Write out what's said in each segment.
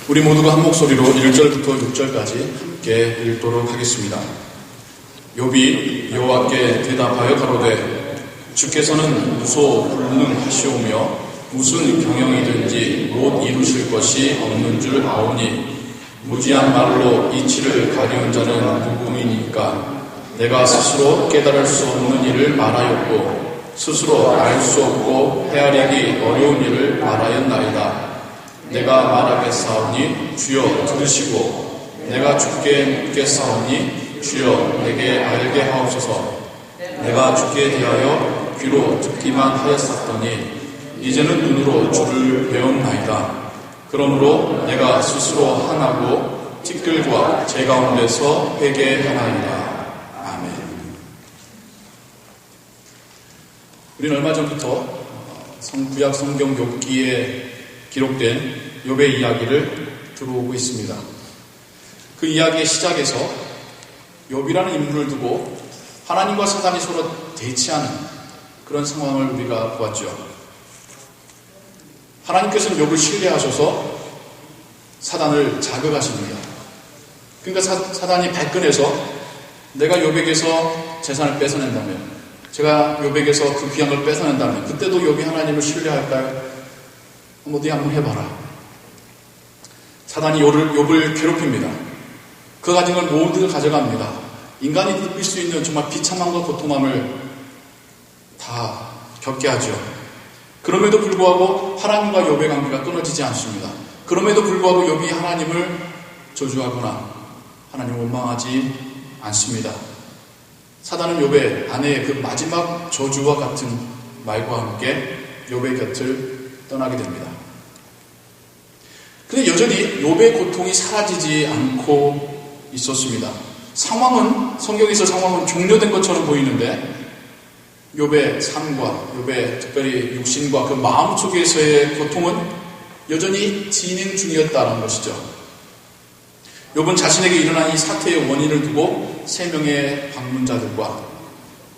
우리 모두가 한 목소리로 1절부터 6절까지 함께 읽도록 하겠습니다. 욥이 여호와께 대답하여 가로되 주께서는 무소불능하시오며 무슨 경영이든지 못 이루실 것이 없는 줄 아오니 무지한 말로 이치를 가리운 자는 누구이니까 내가 스스로 깨달을 수 없는 일을 말하였고 스스로 알 수 없고 헤아리기 어려운 일을 말하였나이다. 내가 말하겠사오니 주여 들으시고 내가 주께 묻겠사오니 주여 내게 알게 하옵소서. 내가 주께 대하여 귀로 듣기만 하였었더니 이제는 눈으로 주를 배웠나이다. 그러므로 내가 스스로 하나고 티끌과 제 가운데서 회개하나이다. 아멘. 우리는 얼마 전부터 구약 성경 욥기에 기록된 욥의 이야기를 들어오고 있습니다. 그 이야기의 시작에서 욥이라는 인물을 두고 하나님과 사단이 서로 대치하는 그런 상황을 우리가 보았죠. 하나님께서는 욥을 신뢰하셔서 사단을 자극하십니다. 그러니까 사단이 발끈해서 내가 욥에게서 재산을 뺏어낸다면, 제가 욥에게서 그 귀한 걸 뺏어낸다면 그때도 욥이 하나님을 신뢰할까요? 어디 한번 해봐라. 사단이 욥을 괴롭힙니다. 그 가진 걸 모두 가져갑니다. 인간이 느낄 수 있는 정말 비참함과 고통함을 다 겪게 하죠. 그럼에도 불구하고 하나님과 욥의 관계가 끊어지지 않습니다. 그럼에도 불구하고 욥이 하나님을 저주하거나 하나님을 원망하지 않습니다. 사단은 욥의 아내의 그 마지막 저주와 같은 말과 함께 욥의 곁을 떠나게 됩니다. 근데 여전히 욥의 고통이 사라지지 않고 있었습니다. 성경에서 상황은 종료된 것처럼 보이는데 욥의 삶과 욥의 특별히 육신과 그 마음 속에서의 고통은 여전히 진행 중이었다는 것이죠. 욥은 자신에게 일어난 이 사태의 원인을 두고 3명의 방문자들과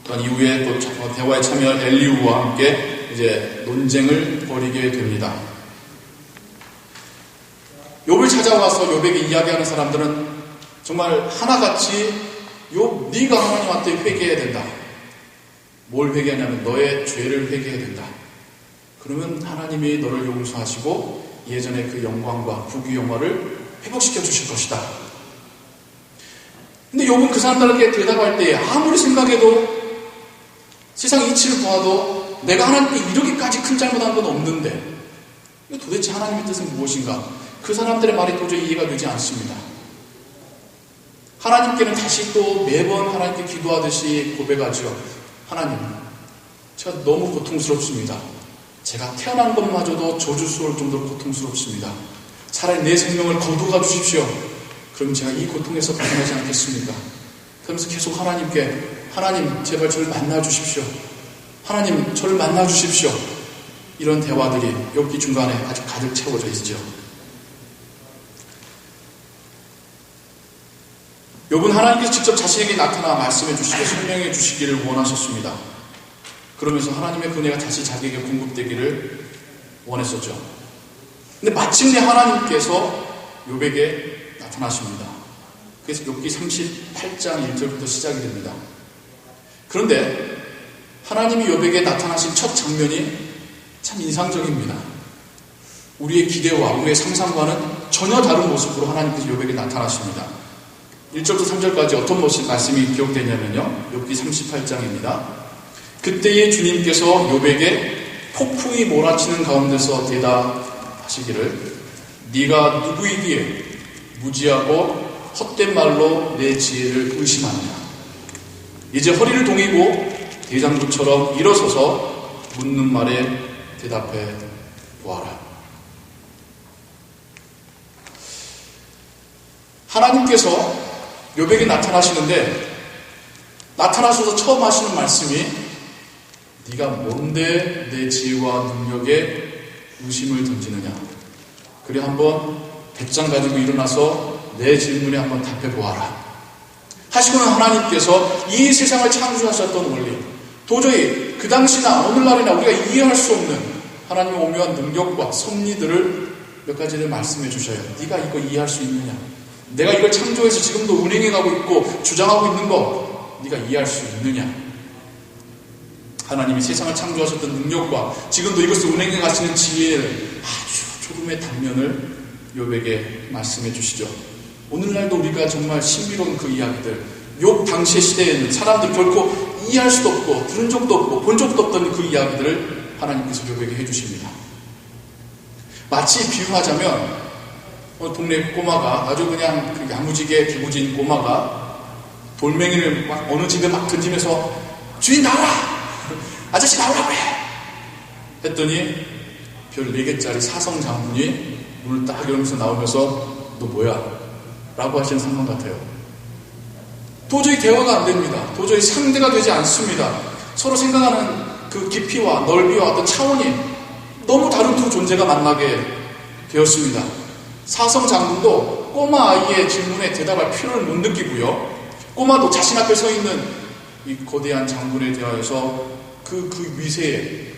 또한 이후에 또 대화에 참여할 엘리후와 함께 이제 논쟁을 벌이게 됩니다. 욥을 찾아와서 욥에게 이야기하는 사람들은 정말 하나같이 욥, 네가 하나님한테 회개해야 된다. 뭘 회개하냐면 너의 죄를 회개해야 된다. 그러면 하나님이 너를 용서하시고 예전의 그 영광과 부귀 영화를 회복시켜 주실 것이다. 근데 욥은 그 사람들에게 대답할 때 아무리 생각해도 세상 이치를 보아도 내가 하나님께 이렇게까지 큰 잘못한 건 없는데 도대체 하나님의 뜻은 무엇인가? 그 사람들의 말이 도저히 이해가 되지 않습니다. 하나님께는 다시 또 매번 하나님께 기도하듯이 고백하죠. 하나님, 제가 너무 고통스럽습니다. 제가 태어난 것마저도 저주스러울 정도로 고통스럽습니다. 차라리 내 생명을 거두어 주십시오. 그럼 제가 이 고통에서 벗어나지 않겠습니까? 그러면서 계속 하나님께 하나님 제발 저를 만나 주십시오. 하나님 저를 만나 주십시오. 이런 대화들이 욥기 중간에 아주 가득 채워져 있죠. 욥은 하나님께서 직접 자신에게 나타나 말씀해 주시고 설명해 주시기를 원하셨습니다. 그러면서 하나님의 은혜가 다시 자기에게 공급되기를 원했었죠. 근데 마침내 하나님께서 욥에게 나타나십니다. 그래서 욥기 38장 1절부터 시작이 됩니다. 그런데 하나님이 욥에게 나타나신 첫 장면이 참 인상적입니다. 우리의 기대와 우리의 상상과는 전혀 다른 모습으로 하나님께서 욥에게 나타나십니다. 1절부터 3절까지 어떤 말씀이 기록되냐면요. 욥기 38장입니다. 그때의 주님께서 욥에게 폭풍이 몰아치는 가운데서 대답하시기를 네가 누구이기에 무지하고 헛된 말로 내 지혜를 의심하느냐. 이제 허리를 동이고 대장부처럼 일어서서 묻는 말에 대답해 보아라. 하나님께서 욥에게 나타나시는데 나타나셔서 처음 하시는 말씀이 네가 뭔데 내 지혜와 능력에 의심을 던지느냐. 그래 한번 배짱 가지고 일어나서 내 질문에 한번 답해 보아라. 하시고는 하나님께서 이 세상을 창조하셨던 원리, 도저히 그 당시나 오늘날이나 우리가 이해할 수 없는 하나님의 오묘한 능력과 섭리들을 몇 가지를 말씀해 주셔요. 네가 이거 이해할 수 있느냐? 내가 이걸 창조해서 지금도 운행해가고 있고 주장하고 있는 거 네가 이해할 수 있느냐? 하나님이 세상을 창조하셨던 능력과 지금도 이것을 운행해 가시는 지혜를 아주 조금의 단면을 욥에게 말씀해 주시죠. 오늘날도 우리가 정말 신비로운 그 이야기들, 욥 당시의 시대에는 사람들 결코 이해할 수도 없고 들은 적도 없고 본 적도 없던 그 이야기들을 하나님께서 욥에게 해주십니다. 마치 비유하자면 동네 꼬마가 아주 그냥 그 야무지게 개구진 꼬마가 돌멩이를 막 어느 집에 막 던지면서 주인 나와! 아저씨 나오라고 해! 했더니 별 4개짜리 사성 장군이 문을 딱 열면서 나오면서 너 뭐야? 라고 하시는 상황 같아요. 도저히 대화가 안 됩니다. 도저히 상대가 되지 않습니다. 서로 생각하는 그 깊이와 넓이와 어떤 차원이 너무 다른 두 존재가 만나게 되었습니다. 사성 장군도 꼬마 아이의 질문에 대답할 필요를 못 느끼고요. 꼬마도 자신 앞에 서 있는 이 거대한 장군에 대하여서 그 위세에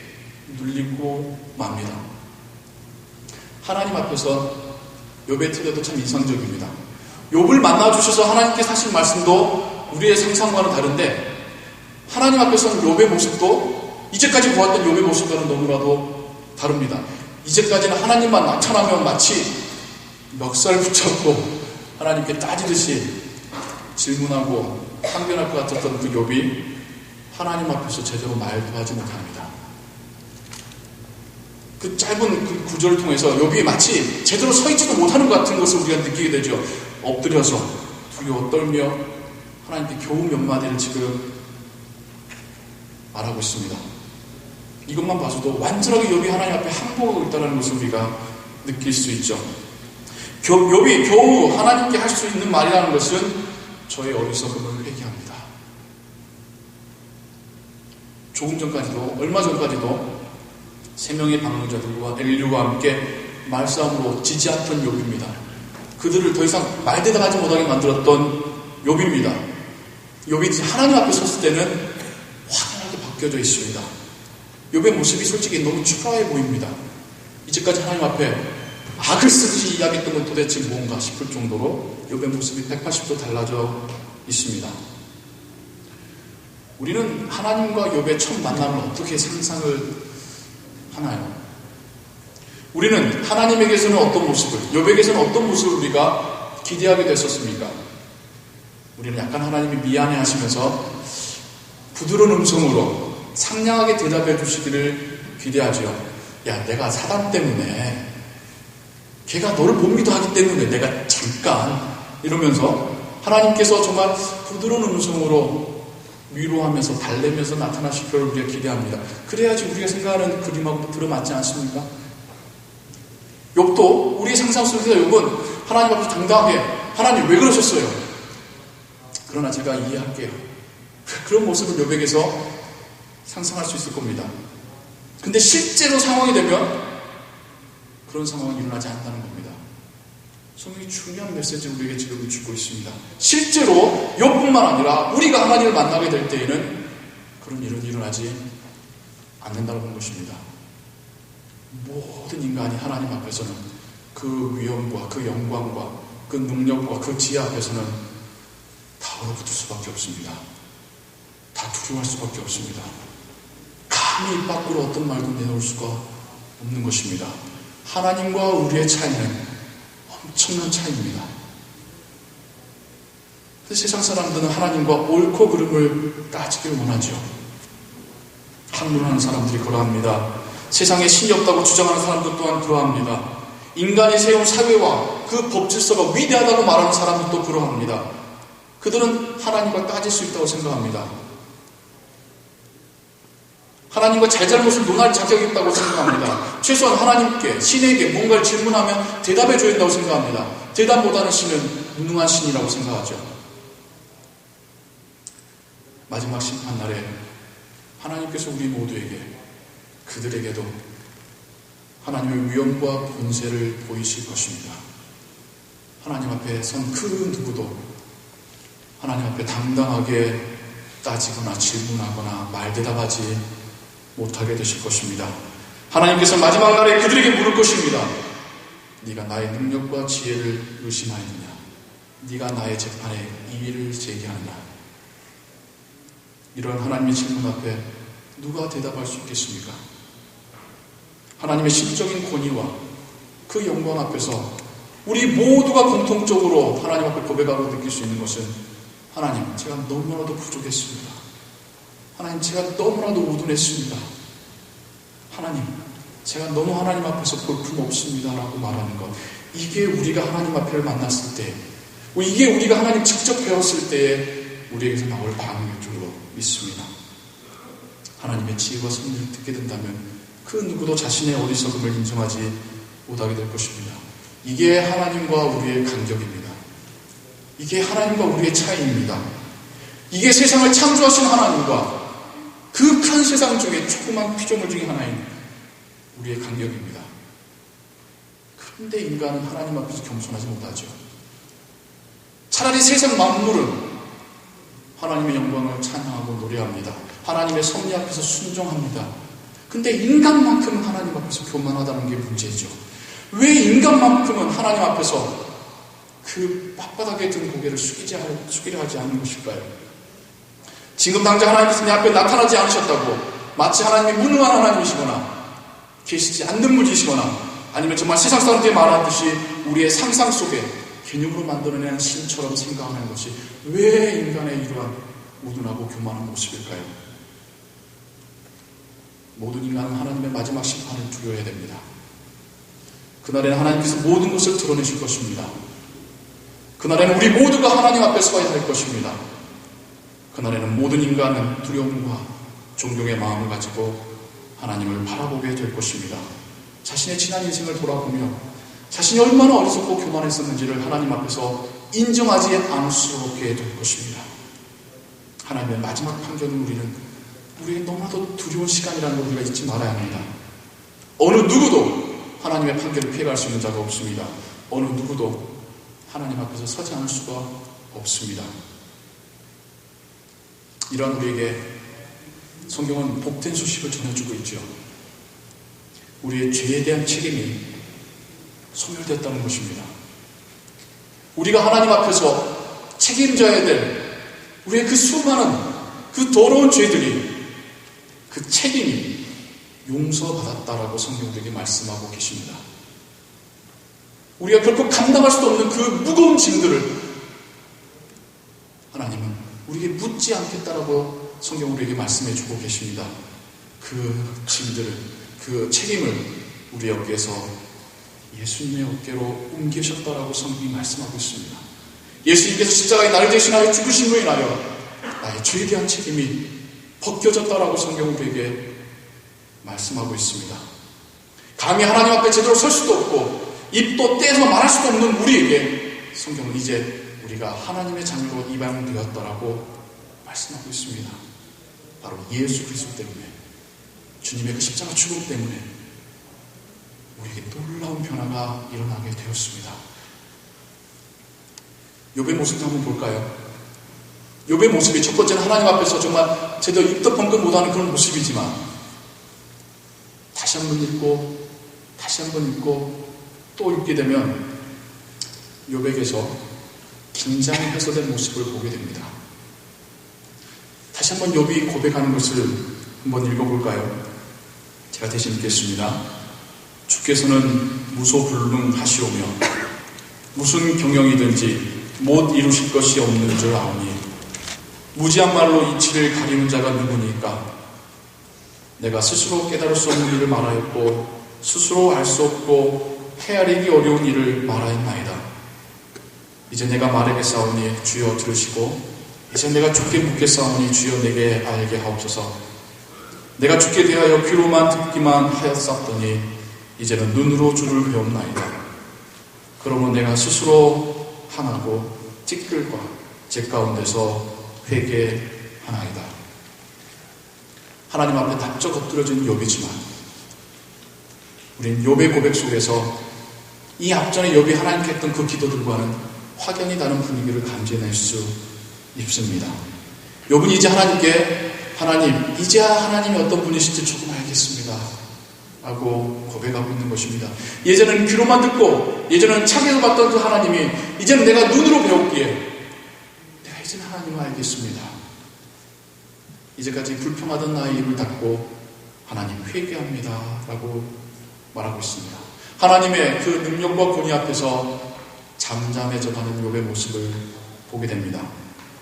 눌리고 맙니다. 하나님 앞에서 욥의 태도도 참 인상적입니다. 욥을 만나주셔서 하나님께서 하신 말씀도 우리의 상상과는 다른데 하나님 앞에서는 욥의 모습도 이제까지 보았던 욥의 모습과는 너무나도 다릅니다. 이제까지는 하나님만 나타나면 마치 멱살 붙잡고 하나님께 따지듯이 질문하고 항변할 것 같았던 그 욥이 하나님 앞에서 제대로 말도 하지 못합니다. 그 짧은 그 구절을 통해서 욥이 마치 제대로 서 있지도 못하는 것 같은 것을 우리가 느끼게 되죠. 엎드려서 두려워 떨며 하나님께 겨우 몇 마디를 지금 말하고 있습니다. 이것만 봐서도 완전하게 욥이 하나님 앞에 항복하고 있다는 것을 우리가 느낄 수 있죠. 욥이 겨우 하나님께 할 수 있는 말이라는 것은 저의 어리석음을 회개합니다. 조금 전까지도, 얼마 전까지도 3명의 방문자들과 엘리후와 함께 말싸움으로 지지 않던 욥입니다. 그들을 더 이상 말대답하지 못하게 만들었던 욥입니다. 욥이 하나님 앞에 섰을 때는 확연하게 바뀌어져 있습니다. 욥의 모습이 솔직히 너무 초라해 보입니다. 이제까지 하나님 앞에 악을 쓰듯이 이야기했던 건 도대체 뭔가 싶을 정도로 욥의 모습이 180도 달라져 있습니다. 우리는 하나님과 욥의 첫 만남을 어떻게 상상을 하나요? 우리는 하나님에게서는 어떤 모습을, 욥에게서는 어떤 모습을 우리가 기대하게 됐었습니까? 우리는 약간 하나님이 미안해 하시면서 부드러운 음성으로 상냥하게 대답해 주시기를 기대하죠. 야, 내가 사단 때문에 걔가 너를 못 믿어 하기 때문에 내가 잠깐 이러면서 하나님께서 정말 부드러운 음성으로 위로하면서 달래면서 나타나실 것을 우리가 기대합니다. 그래야지 우리가 생각하는 그림하고 들어맞지 않습니까? 욥도 우리의 상상 속에서 욥은 하나님 앞에 당당하게 하나님 왜 그러셨어요? 그러나 제가 이해할게요. 그런 모습을 욥에게서 상상할 수 있을 겁니다. 근데 실제로 상황이 되면 그런 상황이 일어나지 않는다는 겁니다. 성경이 중요한 메시지를 우리에게 지금 주고 있습니다. 실제로 욥뿐만 아니라 우리가 하나님을 만나게 될 때에는 그런 일은 일어나지 않는다는 것입니다. 모든 인간이 하나님 앞에서는 그 위엄과 그 영광과 그 능력과 그 지혜 앞에서는 다 얼어붙을 수밖에 없습니다. 다 두려워할 수밖에 없습니다. 감히 입 밖으로 어떤 말도 내놓을 수가 없는 것입니다. 하나님과 우리의 차이는 엄청난 차이입니다. 세상 사람들은 하나님과 옳고 그름을 따지길 원하죠. 학문하는 사람들이 그러합니다. 세상에 신이 없다고 주장하는 사람들 또한 그러합니다. 인간이 세운 사회와 그 법질서가 위대하다고 말하는 사람들도 그러합니다. 그들은 하나님과 따질 수 있다고 생각합니다. 하나님과 잘잘못을 논할 자격이 있다고 생각합니다. 최소한 하나님께, 신에게 뭔가를 질문하면 대답해 줘야 된다고 생각합니다. 대답보다는 신은 무능한 신이라고 생각하죠. 마지막 심판날에 하나님께서 우리 모두에게, 그들에게도 하나님의 위엄과 권세를 보이실 것입니다. 하나님 앞에 선 그 누구도 하나님 앞에 당당하게 따지거나 질문하거나 말대답하지 못하게 되실 것입니다. 하나님께서 마지막 날에 그들에게 물을 것입니다. 네가 나의 능력과 지혜를 의심하였느냐? 네가 나의 재판에 이의를 제기하느냐? 이런 하나님의 질문 앞에 누가 대답할 수 있겠습니까? 하나님의 신적인 권위와 그 영광 앞에서 우리 모두가 공통적으로 하나님 앞에 고백하고 느낄 수 있는 것은 하나님, 제가 너무나도 부족했습니다. 하나님, 제가 너무나도 우둔했습니다. 하나님, 제가 너무 하나님 앞에서 볼품없습니다 라고 말하는 것, 이게 우리가 하나님 앞에 만났을 때, 이게 우리가 하나님 직접 배웠을 때에 우리에게서 나올 반응일 줄로 믿습니다. 하나님의 지혜와 섭리를 듣게 된다면 그 누구도 자신의 어리석음을 인정하지 못하게 될 것입니다. 이게 하나님과 우리의 간격입니다. 이게 하나님과 우리의 차이입니다. 이게 세상을 창조하신 하나님과 그 큰 세상 중에 조그만 피조물 중에 하나인 우리의 간격입니다. 그런데 인간은 하나님 앞에서 겸손하지 못하죠. 차라리 세상 만물은 하나님의 영광을 찬양하고 노래합니다. 하나님의 섭리 앞에서 순종합니다. 근데 인간만큼은 하나님 앞에서 교만하다는 게 문제죠. 왜 인간만큼은 하나님 앞에서 그 빳빳하게 든 고개를 숙이려 하지 않는 것일까요? 지금 당장 하나님께서 내 앞에 나타나지 않으셨다고 마치 하나님이 무능한 하나님이시거나 계시지 않는 분이시거나 아니면 정말 세상 사람들이 말하듯이 우리의 상상 속에 개념으로 만들어낸 신처럼 생각하는 것이 왜 인간의 이러한 우둔하고 교만한 모습일까요? 모든 인간은 하나님의 마지막 심판을 두려워해야 됩니다. 그날에는 하나님께서 모든 것을 드러내실 것입니다. 그날에는 우리 모두가 하나님 앞에 서야 할 것입니다. 그날에는 모든 인간은 두려움과 존경의 마음을 가지고 하나님을 바라보게 될 것입니다. 자신의 지난 인생을 돌아보며 자신이 얼마나 어리석고 교만했었는지를 하나님 앞에서 인정하지 않을 수 없게 될 것입니다. 하나님의 마지막 판결은 우리에게 너무나도 두려운 시간이라는 걸 우리가 잊지 말아야 합니다. 어느 누구도 하나님의 판결을 피해갈 수 있는 자가 없습니다. 어느 누구도 하나님 앞에서 서지 않을 수가 없습니다. 이러한 우리에게 성경은 복된 소식을 전해주고 있죠. 우리의 죄에 대한 책임이 소멸됐다는 것입니다. 우리가 하나님 앞에서 책임져야 될 우리의 그 수많은 그 더러운 죄들이 그 책임이 용서받았다라고 성경 우리에게 말씀하고 계십니다. 우리가 결코 감당할 수도 없는 그 무거운 짐들을 하나님은 우리에게 묻지 않겠다라고 성경 우리에게 말씀해 주고 계십니다. 그 짐들을, 그 책임을 우리 어깨에서 예수님의 어깨로 옮기셨다라고 성경이 말씀하고 있습니다. 예수님께서 십자가에 나를 대신하여 죽으심으로 인하여 나의 죄에 대한 책임이 벗겨졌다라고 성경 우리에게 말씀하고 있습니다. 감히 하나님 앞에 제대로 설 수도 없고 입도 떼서 말할 수도 없는 우리에게 성경은 이제 우리가 하나님의 자녀로 입양되었다라고 말씀하고 있습니다. 바로 예수 그리스도 때문에, 주님의 그 십자가 죽음 때문에 우리에게 놀라운 변화가 일어나게 되었습니다. 욥의 모습을 한번 볼까요? 욥의 모습이 첫 번째는 하나님 앞에서 정말 제대로 입도 벙긋 못하는 그런 모습이지만 다시 한번 읽고 다시 한번 읽고 또 읽게 되면 욥에게서 긴장이 해소된 모습을 보게 됩니다. 다시 한번 욥이 고백하는 것을 한번 읽어볼까요? 제가 대신 읽겠습니다. 주께서는 무소불능하시오며 무슨 경영이든지 못 이루실 것이 없는 줄 아오니 무지한 말로 이치를 가리는 자가 누구니까? 내가 스스로 깨달을 수 없는 일을 말하였고 스스로 알 수 없고 헤아리기 어려운 일을 말하였나이다. 이제 내가 말하겠사오니 주여 들으시고 이제 내가 좁게 묻겠사오니 주여 내게 알게 하옵소서. 내가 주께 대하여 귀로만 듣기만 하였사오니 이제는 눈으로 주를 배웠나이다. 그러면 내가 스스로 항하고 티끌과 제 가운데서 회개하나이다. 하나님 앞에 답적 엎드려진 욥이지만 우린 욥의 고백 속에서 이 앞전에 욥이 하나님께 했던 그 기도들과는 확연히 다른 분위기를 감지해낼 수 있습니다. 욥은 이제 하나님께 하나님, 이제야 하나님이 어떤 분이신지 조금 알겠습니다 라고 고백하고 있는 것입니다. 예전에는 귀로만 듣고 예전에는 창에서 봤던 그 하나님이 이제는 내가 눈으로 배웠기에 내가 이제는 하나님을 알겠습니다. 이제까지 불평하던 나의 입을 닫고 하나님 회개합니다 라고 말하고 있습니다. 하나님의 그 능력과 권위 앞에서 잠잠해져가는 욥의 모습을 보게 됩니다.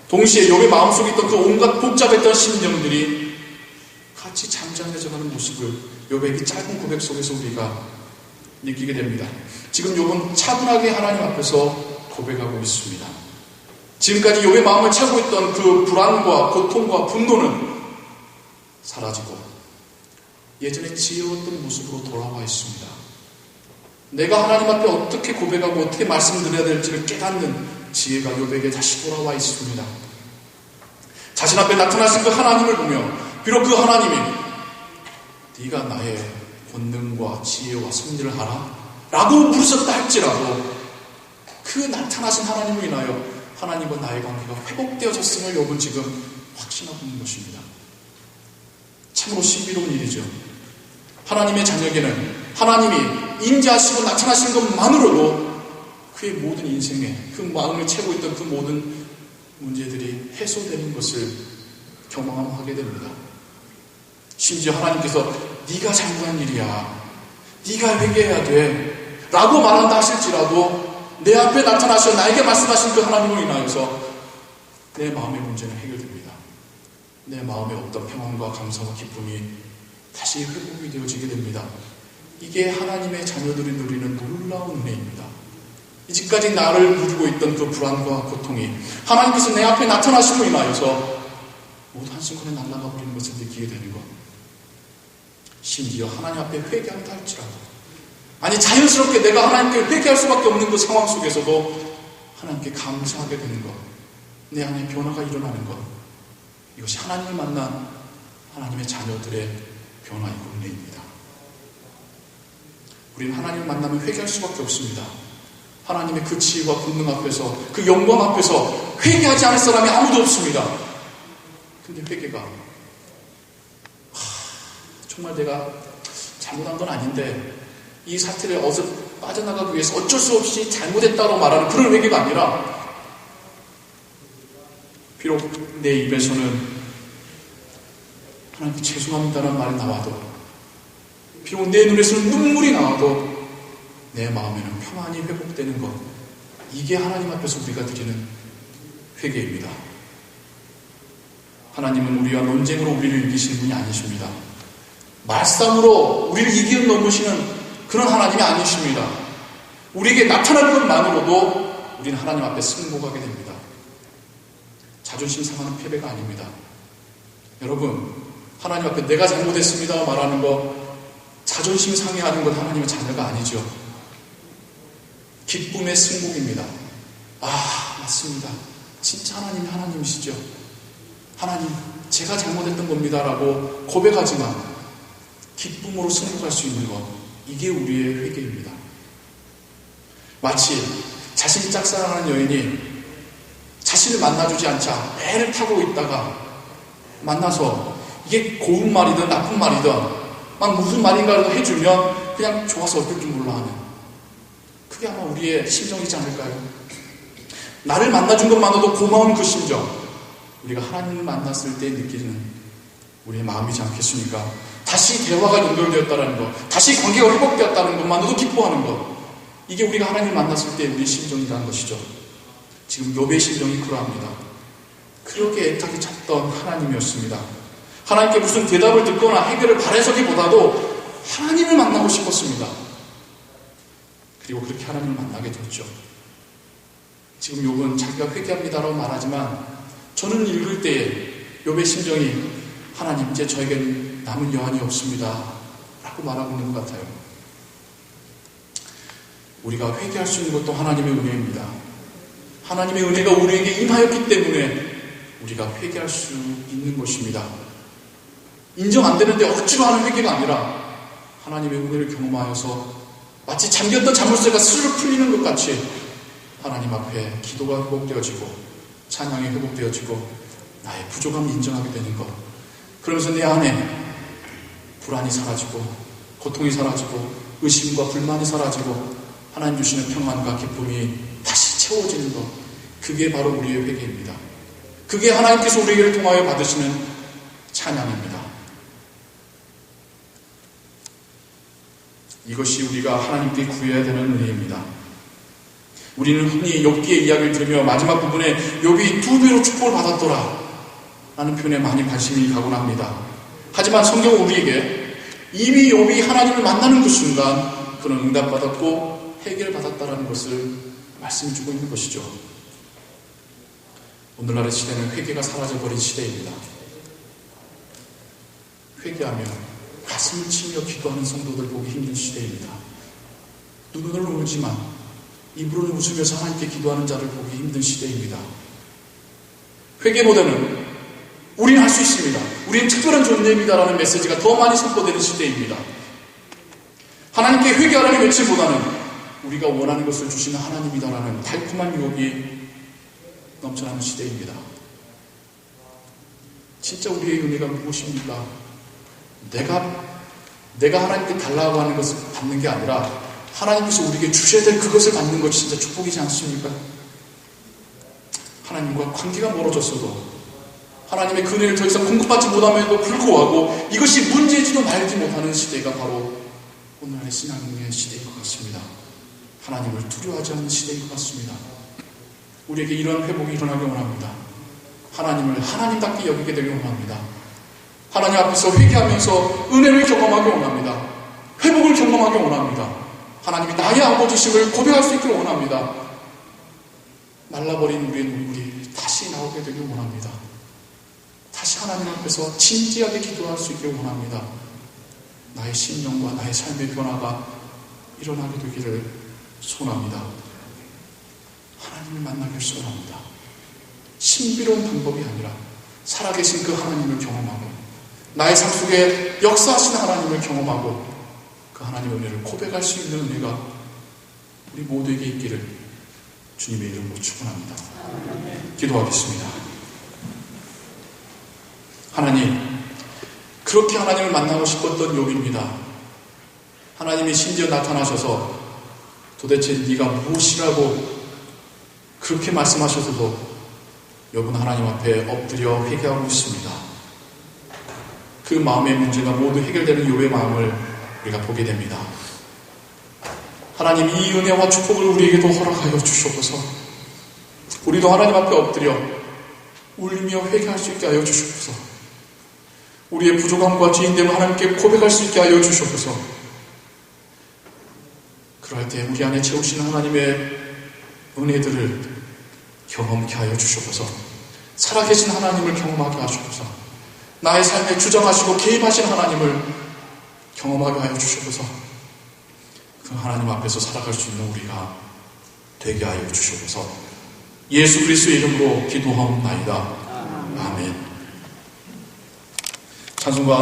동시에 욥의 마음속에 있던 그 온갖 복잡했던 심정들이 같이 잠잠해져가는 모습을 욥의 이 짧은 고백 속에서 우리가 느끼게 됩니다. 지금 욥은 차분하게 하나님 앞에서 고백하고 있습니다. 지금까지 욥의 마음을 채우고 있던 그 불안과 고통과 분노는 사라지고 예전에 지혜웠던 모습으로 돌아와 있습니다. 내가 하나님 앞에 어떻게 고백하고 어떻게 말씀드려야 될지를 깨닫는 지혜가 욥에게 다시 돌아와 있습니다. 자신 앞에 나타나신 그 하나님을 보며 비록 그 하나님이 네가 나의 권능과 지혜와 섭리를 하라 라고 물으셨다 할지라도 그 나타나신 하나님을 인하여 하나님과 나의 관계가 회복되어졌음을 욥은 지금 확신하고 있는 것입니다. 참으로 신비로운 일이죠. 하나님의 자녀에게는 하나님이 임재하시고 나타나신 것만으로도 그의 모든 인생에 그 마음을 채고 있던 그 모든 문제들이 해소되는 것을 경험하게 됩니다. 심지어 하나님께서 네가 잘못한 일이야, 네가 회개해야 돼 라고 말한다 하실지라도 내 앞에 나타나셔 나에게 말씀하신 그 하나님을 인하여서 내 마음의 문제는 해결됩니다. 내 마음에 어떤 평안과 감사와 기쁨이 다시 회복이 되어지게 됩니다. 이게 하나님의 자녀들이 누리는 놀라운 은혜입니다. 이제까지 나를 누리고 있던 그 불안과 고통이 하나님께서 내 앞에 나타나심으로 인하여서 모두 한순간에 날아가 버리는 것을 느끼게 되는 것. 심지어 하나님 앞에 회개한다 할지라도 아니 자연스럽게 내가 하나님께 회개할 수밖에 없는 그 상황 속에서도 하나님께 감사하게 되는 것. 내 안에 변화가 일어나는 것. 이것이 하나님을 만난 하나님의 자녀들의 변화이고 은혜입니다. 우리는 하나님을 만나면 회개할 수밖에 없습니다. 하나님의 그 지혜와 권능 앞에서 그 영광 앞에서 회개하지 않을 사람이 아무도 없습니다. 근데 회개가 정말 내가 잘못한 건 아닌데 이 사태를 어서 빠져나가기 위해서 어쩔 수 없이 잘못했다고 말하는 그런 회개가 아니라 비록 내 입에서는 하나님께 죄송합니다라는 말이 나와도 비록 내 눈에서는 눈물이 나와도 내 마음에는 평안이 회복되는 것, 이게 하나님 앞에서 우리가 드리는 회개입니다. 하나님은 우리와 논쟁으로 우리를 이기시는 분이 아니십니다. 말싸움으로 우리를 이기는 넘으시는 그런 하나님이 아니십니다. 우리에게 나타나는 것만으로도 우리는 하나님 앞에 승복하게 됩니다. 자존심 상하는 패배가 아닙니다. 여러분, 하나님 앞에 내가 잘못했습니다 말하는 거, 자존심 상해하는 건 하나님의 자녀가 아니죠. 기쁨의 승복입니다. 아, 맞습니다. 진짜 하나님이 하나님이시죠. 하나님, 제가 잘못했던 겁니다 라고 고백하지만 기쁨으로 승복할 수 있는 것, 이게 우리의 회개입니다. 마치 자신이 짝사랑하는 여인이 자신을 만나주지 않자 배를 타고 있다가 만나서 이게 고운 말이든 나쁜 말이든 막 무슨 말인가를 해주면 그냥 좋아서 어떨 줄 몰라 하는, 그게 아마 우리의 심정이지 않을까요? 나를 만나준 것만으로도 고마운 그 심정, 우리가 하나님을 만났을 때 느끼는 우리의 마음이지 않겠습니까? 다시 대화가 연결되었다는 것, 다시 관계가 회복되었다는 것만으로도 기뻐하는 것, 이게 우리가 하나님을 만났을 때 우리의 심정이라는 것이죠. 지금 욥의 심정이 그러합니다. 그렇게 애타게 찾던 하나님이었습니다. 하나님께 무슨 대답을 듣거나 해결을 바라서기보다도 하나님을 만나고 싶었습니다. 그리고 그렇게 하나님을 만나게 됐죠. 지금 욥은 자기가 회개합니다라고 말하지만 저는 읽을 때에 욥의 심정이 하나님, 이제 저에겐 남은 여한이 없습니다 라고 말하고 있는 것 같아요. 우리가 회개할 수 있는 것도 하나님의 은혜입니다. 하나님의 은혜가 우리에게 임하였기 때문에 우리가 회개할 수 있는 것입니다. 인정 안 되는데 억지로 하는 회개가 아니라 하나님의 은혜를 경험하여서 마치 잠겼던 자물쇠가 스르르 풀리는 것 같이 하나님 앞에 기도가 회복되어지고 찬양이 회복되어지고 나의 부족함을 인정하게 되는 것, 그러면서 내 안에 불안이 사라지고 고통이 사라지고 의심과 불만이 사라지고 하나님 주시는 평안과 기쁨이 다시 채워지는 것, 그게 바로 우리의 회개입니다. 그게 하나님께서 우리를 통하여 받으시는 찬양입니다. 이것이 우리가 하나님께 구해야 되는 은혜입니다. 우리는 흔히 욥기의 이야기를 들으며 마지막 부분에 욥이 2배로 축복을 받았더라 라는 표현에 많이 관심이 가곤 합니다. 하지만 성경은 우리에게 이미 욥이 하나님을 만나는 그 순간 그는 응답받았고 해결받았다라는 것을 말씀해주고 있는 것이죠. 오늘날의 시대는 회개가 사라져버린 시대입니다. 회개하며 가슴을 치며 기도하는 성도들 보기 힘든 시대입니다. 눈으로는 울지만 입으로는 웃으면서 하나님께 기도하는 자를 보기 힘든 시대입니다. 회개보다는 우리는 할 수 있습니다. 우리는 특별한 존재입니다라는 메시지가 더 많이 선포되는 시대입니다. 하나님께 회개하라는 외침보다는 우리가 원하는 것을 주시는 하나님이다라는 달콤한 유혹이 넘쳐나는 시대입니다. 진짜 우리의 은혜가 무엇입니까? 내가 하나님께 달라고 하는 것을 받는 게 아니라 하나님께서 우리에게 주셔야 될 그것을 받는 것이 진짜 축복이지 않습니까? 하나님과 관계가 멀어졌어도 하나님의 그 은혜를 더 이상 공급받지 못함에도 불구하고 이것이 문제지도 말지 못하는 시대가 바로 오늘날의 신앙의 시대인 것 같습니다. 하나님을 두려워하지 않는 시대인 것 같습니다. 우리에게 이런 회복이 일어나길 원합니다. 하나님을 하나님답게 여기게 되길 원합니다. 하나님 앞에서 회개하면서 은혜를 경험하기 원합니다. 회복을 경험하기 원합니다. 하나님이 나의 아버지심을 고백할 수 있기를 원합니다. 말라버린 우리의 눈물이 다시 나오게 되길 원합니다. 다시 하나님 앞에서 진지하게 기도할 수 있기를 원합니다. 나의 심령과 나의 삶의 변화가 일어나게 되기를 소원합니다. 하나님을 만나길 소원합니다. 신비로운 방법이 아니라 살아계신 그 하나님을 경험하고 나의 삶 속에 역사하신 하나님을 경험하고 그 하나님의 은혜를 고백할 수 있는 은혜가 우리 모두에게 있기를 주님의 이름으로 축원합니다. 기도하겠습니다. 하나님, 그렇게 하나님을 만나고 싶었던 욥입니다. 하나님이 심지어 나타나셔서 도대체 네가 무엇이라고 그렇게 말씀하셔서도 욥은 하나님 앞에 엎드려 회개하고 있습니다. 그 마음의 문제가 모두 해결되는 욥의 마음을 우리가 보게 됩니다. 하나님, 이 은혜와 축복을 우리에게도 허락하여 주시옵소서. 우리도 하나님 앞에 엎드려 울며 회개할 수 있게 하여 주시옵소서. 우리의 부족함과 죄인됨을 하나님께 고백할 수 있게 하여 주시옵소서. 그럴 때 우리 안에 채우시는 하나님의 은혜들을 경험케 하여 주시옵소서. 살아계신 하나님을 경험하게 하시옵소서. 나의 삶에 주장하시고 개입하신 하나님을 경험하게 하여 주시옵소서. 그 하나님 앞에서 살아갈 수 있는 우리가 되게 하여 주시옵소서. 예수 그리스도의 이름으로 기도하옵나이다. 아멘. 찬송가